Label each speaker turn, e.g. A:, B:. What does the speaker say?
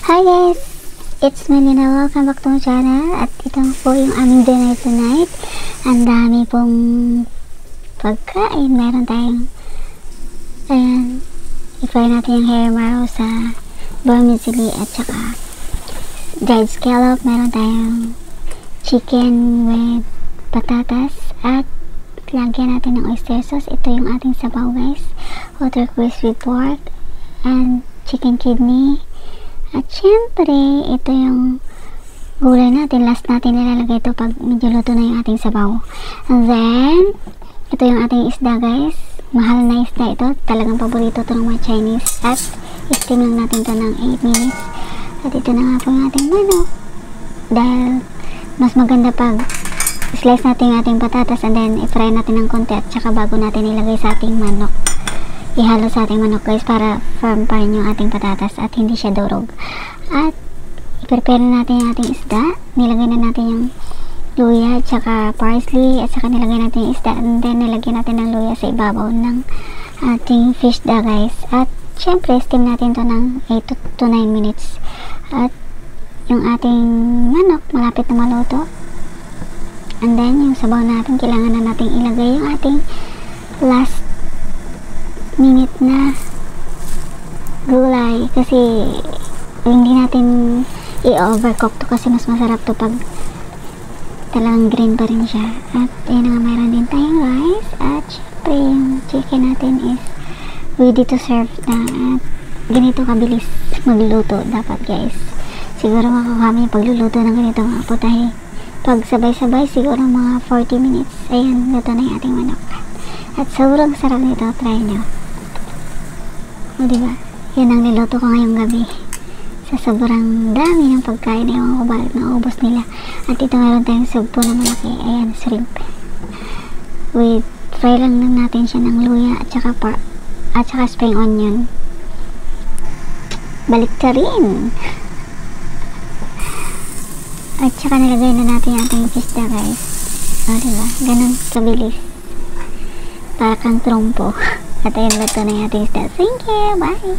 A: Hi guys! It's Melina. Welcome back to my channel. At ito po yung aming dinner tonight. Ang dami pong pagkain. Meron tayong i-fry natin yung hair marrow sa vermicelli at saka dried scallop. Meron tayong chicken with patatas at lagyan natin ng oyster sauce. Ito yung ating sabaw guys. Water crispy pork and chicken kidney. At syempre, ito yung gulay natin. Last natin nilalagay ito pag medyo luto na yung ating sabaw. And then, ito yung ating isda guys. Mahal na isda ito. Talagang paborito ito ng mga Chinese. At steam lang natin ito ng 8 minutes. At ito na nga po yung ating manok. Dahil mas maganda pag slice natin yung ating patatas and then i-fry natin ng konti at saka bago natin ilagay sa ating manok. Ihalo sa ating manok guys para firm pa rin yung ating patatas at hindi siya durog. At i-prepare na natin yung ating isda. Nilagay na natin yung luya at saka parsley at saka nilagay natin yung isda and then nilagyan natin ng luya sa ibabaw ng ating fish da guys. At syempre steam natin to ng 8 to 9 minutes. At yung ating manok malapit na maluto. And then yung sabaw natin kailangan na natin ilagay yung ating last minute na gulay kasi hindi natin i-overcook to kasi mas masarap to pag talagang green pa rin siya. At yun nga, mayroon din tayong rice at syempre yung chicken natin is ready to serve na. At ganito kabilis magluto dapat guys. Siguro makakami pagluluto ng ganito mga putahe pag sabay-sabay siguro mga 40 minutes. Ayan, luto na yung ating manok at sobrang sarap nito. Try nyo. O diba? Yan ang niluto ko ngayong gabi. Sa sobrang dami ng pagkain na yung bakit naubos nila. At ito meron tayong sugpo na malaki. Ayan, shrimp. With fry lang natin siya ng luya at saka at saka spring onion. Balik ka rin. At saka nilagay na natin yung ating fish da guys. O diba? Ganun kabilis. Para kang trompo. At ayun, luto na yung ating isda. Thank you! Bye!